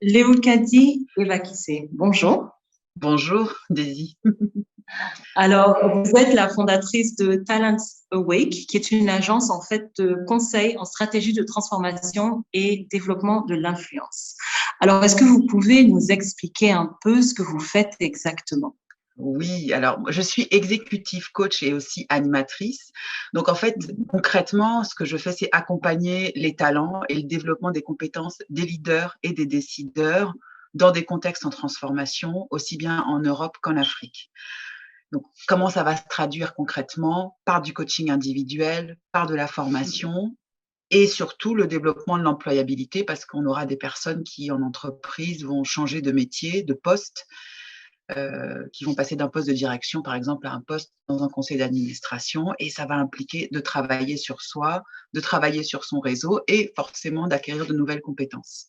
Léocadie Evakissé. Bonjour. Bonjour, Daisy. Alors, vous êtes la fondatrice de Talents Awake, qui est une agence en fait de conseil en stratégie de transformation et développement de l'influence. Alors, est-ce que vous pouvez nous expliquer un peu ce que vous faites exactement? Oui, alors je suis exécutive coach et aussi animatrice. Donc en fait, concrètement, ce que je fais, c'est accompagner les talents et le développement des compétences des leaders et des décideurs dans des contextes en transformation, aussi bien en Europe qu'en Afrique. Donc, comment ça va se traduire concrètement? Par du coaching individuel, par de la formation et surtout le développement de l'employabilité parce qu'on aura des personnes qui, en entreprise, vont changer de métier, de poste, qui vont passer d'un poste de direction, par exemple, à un poste dans un conseil d'administration. Et ça va impliquer de travailler sur soi, de travailler sur son réseau et forcément d'acquérir de nouvelles compétences.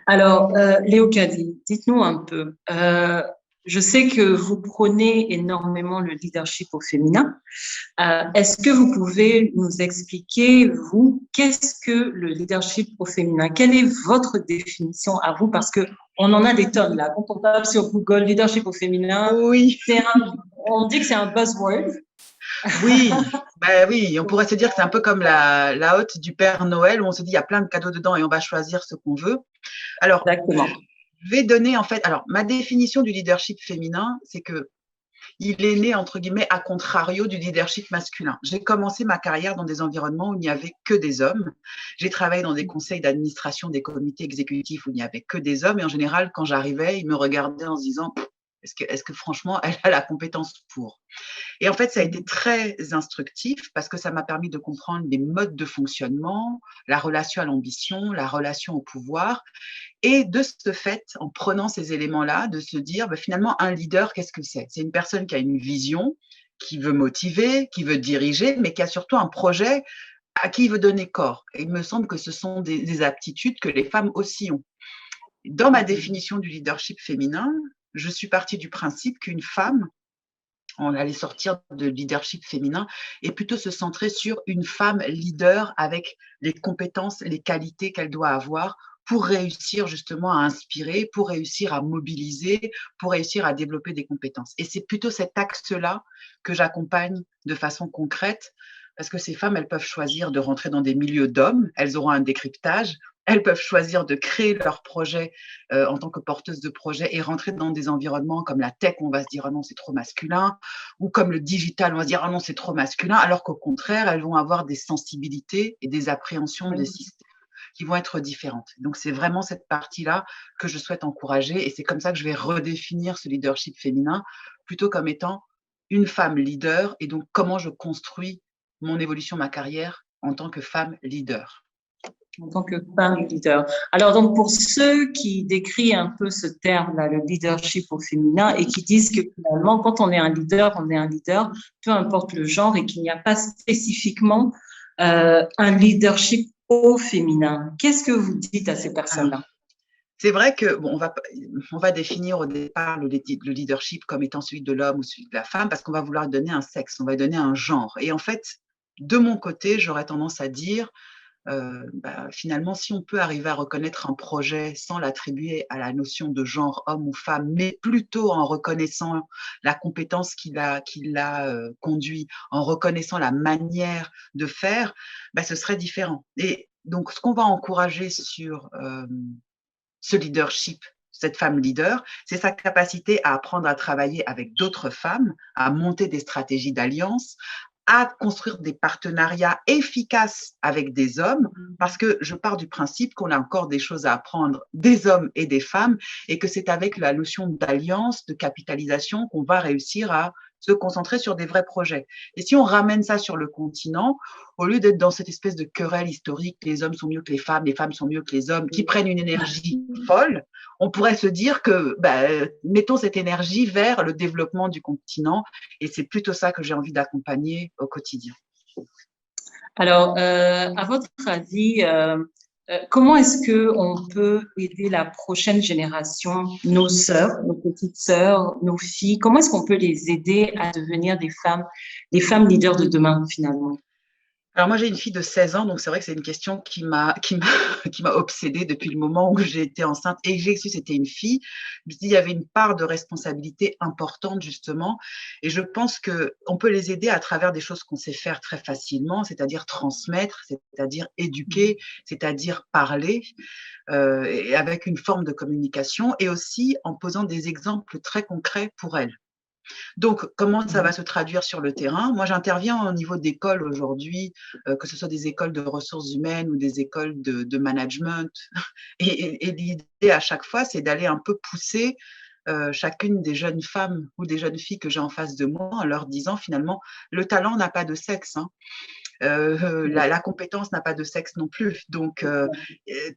Alors, Léocadie, dites-nous un peu. Je sais que vous prônez énormément le leadership au féminin. Est-ce que vous pouvez nous expliquer, vous, qu'est-ce que le leadership au féminin? Quelle est votre définition à vous? Parce que on en a des tonnes là. Quand on tape sur Google leadership au féminin, Oui, on dit que c'est un buzzword. oui, bah oui, on pourrait se dire que c'est un peu comme la hotte du Père Noël où on se dit il y a plein de cadeaux dedans et on va choisir ce qu'on veut. Alors, Exactement. je vais donner en fait, alors ma définition du leadership féminin, c'est que il est né, entre guillemets, à contrario du leadership masculin. J'ai commencé ma carrière dans des environnements où il n'y avait que des hommes. J'ai travaillé dans des conseils d'administration, des comités exécutifs où il n'y avait que des hommes. Et en général, quand j'arrivais, ils me regardaient en se disant, est-ce que franchement, elle a la compétence pour? Et en fait, ça a été très instructif parce que ça m'a permis de comprendre les modes de fonctionnement, la relation à l'ambition, la relation au pouvoir. Et de ce fait, en prenant ces éléments-là, de se dire, bah, finalement, un leader, qu'est-ce que c'est? C'est une personne qui a une vision, qui veut motiver, qui veut diriger, mais qui a surtout un projet à qui il veut donner corps. Et il me semble que ce sont des aptitudes que les femmes aussi ont. Dans ma définition du leadership féminin, je suis partie du principe qu'une femme, on allait sortir de leadership féminin et plutôt se centrer sur une femme leader avec les compétences, les qualités qu'elle doit avoir pour réussir justement à inspirer, pour réussir à mobiliser, pour réussir à développer des compétences. Et c'est plutôt cet axe-là que j'accompagne de façon concrète parce que ces femmes, elles peuvent choisir de rentrer dans des milieux d'hommes, elles auront un décryptage, elles peuvent choisir de créer leur projet en tant que porteuse de projet et rentrer dans des environnements comme la tech, où on va se dire oh non, c'est trop masculin, ou comme le digital, on va se dire oh non, c'est trop masculin, alors qu'au contraire, elles vont avoir des sensibilités et des appréhensions des systèmes qui vont être différentes. Donc, c'est vraiment cette partie-là que je souhaite encourager et c'est comme ça que je vais redéfinir ce leadership féminin plutôt comme étant une femme leader et donc comment je construis mon évolution, ma carrière en tant que femme leader. En tant que femme leader. Alors, donc, pour ceux qui décrivent un peu ce terme-là, le leadership au féminin, et qui disent que finalement, quand on est un leader, peu importe le genre, et qu'il n'y a pas spécifiquement un leadership au féminin. Qu'est-ce que vous dites à ces personnes-là? C'est vrai que bon, on va définir au départ le leadership comme étant celui de l'homme ou celui de la femme parce qu'on va vouloir donner un sexe, on va donner un genre. Et en fait, de mon côté, j'aurais tendance à dire finalement, si on peut arriver à reconnaître un projet sans l'attribuer à la notion de genre homme ou femme, mais plutôt en reconnaissant la compétence qui l'a conduit, en reconnaissant la manière de faire, ce serait différent. Et donc, ce qu'on va encourager sur ce leadership, cette femme leader, c'est sa capacité à apprendre à travailler avec d'autres femmes, à monter des stratégies d'alliance, à construire des partenariats efficaces avec des hommes, parce que je pars du principe qu'on a encore des choses à apprendre des hommes et des femmes, et que c'est avec la notion d'alliance, de capitalisation, qu'on va réussir à se concentrer sur des vrais projets. Et si on ramène ça sur le continent, au lieu d'être dans cette espèce de querelle historique, les hommes sont mieux que les femmes sont mieux que les hommes, qui prennent une énergie folle, on pourrait se dire que mettons cette énergie vers le développement du continent et c'est plutôt ça que j'ai envie d'accompagner au quotidien. Alors, à votre avis, comment est-ce qu'on peut aider la prochaine génération, nos sœurs, nos petites sœurs, nos filles, comment est-ce qu'on peut les aider à devenir des femmes leaders de demain finalement? Alors moi, j'ai une fille de 16 ans, donc c'est vrai que c'est une question qui m'a obsédée depuis le moment où j'ai été enceinte et que j'ai su que c'était une fille. Je me dis, il y avait une part de responsabilité importante justement, et je pense que on peut les aider à travers des choses qu'on sait faire très facilement, c'est-à-dire transmettre, c'est-à-dire éduquer, c'est-à-dire parler, et avec une forme de communication, et aussi en posant des exemples très concrets pour elles. Donc, comment ça va se traduire sur le terrain? Moi, j'interviens au niveau d'écoles aujourd'hui, que ce soit des écoles de ressources humaines ou des écoles de management. Et l'idée à chaque fois, c'est d'aller un peu pousser chacune des jeunes femmes ou des jeunes filles que j'ai en face de moi en leur disant finalement, le talent n'a pas de sexe, hein. La compétence n'a pas de sexe non plus. Donc,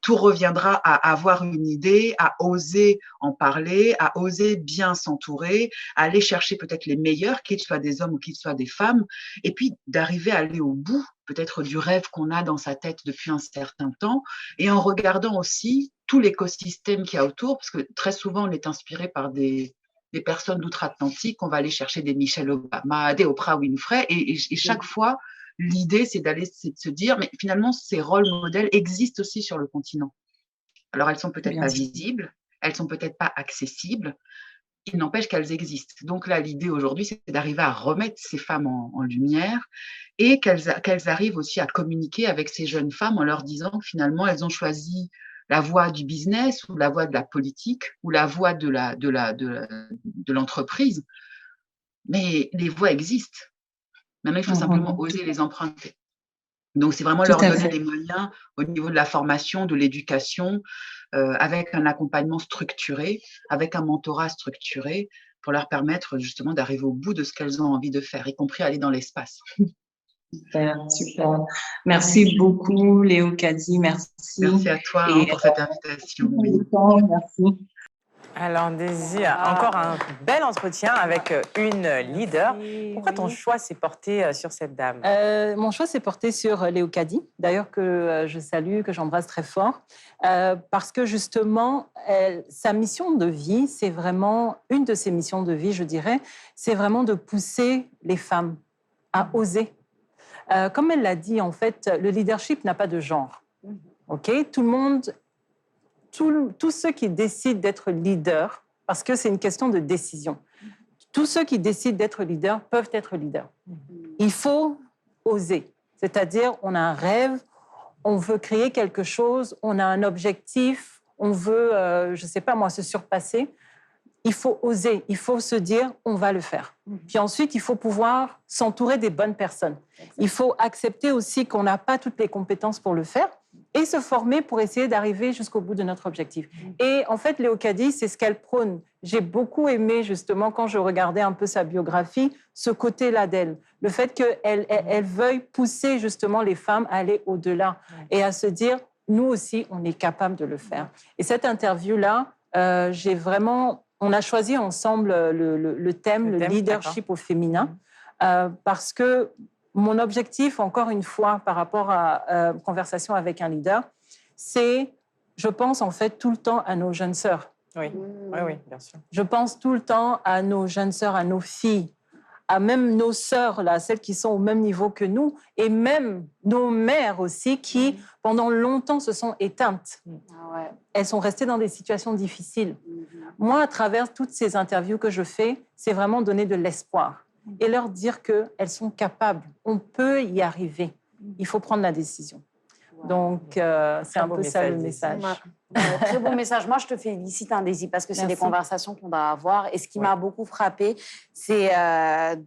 tout reviendra à avoir une idée, à oser en parler, à oser bien s'entourer, à aller chercher peut-être les meilleurs, qu'ils soient des hommes ou qu'ils soient des femmes, et puis d'arriver à aller au bout peut-être du rêve qu'on a dans sa tête depuis un certain temps, et en regardant aussi tout l'écosystème qu'il y a autour, parce que très souvent, on est inspiré par des personnes d'outre-Atlantique, on va aller chercher des Michelle Obama, des Oprah Winfrey, et chaque fois, l'idée, c'est de se dire, mais finalement, ces rôles modèles existent aussi sur le continent. Alors, elles sont peut-être Bien pas sûr. visibles, elles sont peut-être pas accessibles, il n'empêche qu'elles existent. Donc là, l'idée aujourd'hui, c'est d'arriver à remettre ces femmes en lumière, et qu'elles arrivent aussi à communiquer avec ces jeunes femmes en leur disant que finalement, elles ont choisi la voie du business ou la voie de la politique ou la voie de l'entreprise, mais les voies existent. Maintenant, il faut simplement Mhm. oser les emprunter. Donc, c'est vraiment Tout leur à donner fait. les moyens au niveau de la formation, de l'éducation, avec un accompagnement structuré, avec un mentorat structuré, pour leur permettre justement d'arriver au bout de ce qu'elles ont envie de faire, y compris aller dans l'espace. Super, super. Merci beaucoup, Léo Kadi, Merci merci. à toi Et pour cette invitation. Oui. merci. Alors, Daisy, encore un bel entretien avec une leader. Pourquoi ton choix s'est porté sur cette dame? Mon choix s'est porté sur Léo Kadi, d'ailleurs que je salue, que j'embrasse très fort, parce que justement, sa mission de vie, c'est vraiment, une de ses missions de vie, je dirais, c'est vraiment de pousser les femmes à oser. Comme elle l'a dit, en fait, le leadership n'a pas de genre. Ok, tout le monde, tous ceux qui décident d'être leaders, parce que c'est une question de décision, tous ceux qui décident d'être leaders peuvent être leaders. Il faut oser, c'est-à-dire on a un rêve, on veut créer quelque chose, on a un objectif, on veut, je ne sais pas moi, se surpasser. Il faut oser, il faut se dire, on va le faire. Puis ensuite, il faut pouvoir s'entourer des bonnes personnes. Il faut accepter aussi qu'on n'a pas toutes les compétences pour le faire et se former pour essayer d'arriver jusqu'au bout de notre objectif. Et en fait, Léo Kadi, c'est ce qu'elle prône. J'ai beaucoup aimé, justement, quand je regardais un peu sa biographie, ce côté-là d'elle. Le fait qu'elle veuille pousser, justement, les femmes à aller au-delà et à se dire, nous aussi, on est capable de le faire. Et cette interview-là, j'ai vraiment... On a choisi ensemble le thème, le leadership au féminin, parce que mon objectif, encore une fois, par rapport à conversation avec un leader, c'est, je pense en fait tout le temps à nos jeunes sœurs. Oui, oui, bien sûr. Je pense tout le temps à nos jeunes sœurs, à nos filles, à même nos sœurs, là, celles qui sont au même niveau que nous, et même nos mères aussi, qui, pendant longtemps, se sont éteintes. Ah ouais. Elles sont restées dans des situations difficiles. Moi, à travers toutes ces interviews que je fais, c'est vraiment donner de l'espoir et leur dire qu'elles sont capables, on peut y arriver. Il faut prendre la décision. Donc, c'est un peu ça le message. Très bon message. Moi, je te félicite, Daisy, parce que c'est des conversations qu'on doit avoir. Et ce qui m'a beaucoup frappée, c'est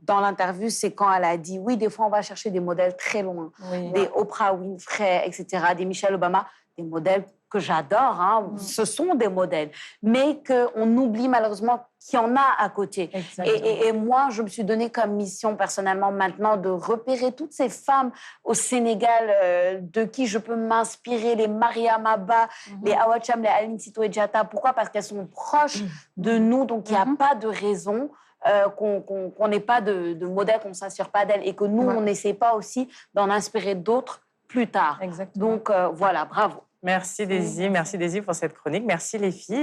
dans l'interview, c'est quand elle a dit, oui, des fois, on va chercher des modèles très loin, des Oprah Winfrey, etc., des Michelle Obama, des modèles que j'adore, hein. Ce sont des modèles, mais qu'on oublie malheureusement qu'il y en a à côté. Et moi, je me suis donné comme mission personnellement maintenant de repérer toutes ces femmes au Sénégal de qui je peux m'inspirer, les Mariam Abba, les Awa Cham, les Aline Sitoé Diatta. Pourquoi? Parce qu'elles sont proches de nous, donc il n'y a pas de raison qu'on n'ait pas de modèle, qu'on ne s'inspire pas d'elles et que nous, on n'essaie pas aussi d'en inspirer d'autres plus tard. Donc voilà, bravo. Merci Daisy pour cette chronique. Merci les filles.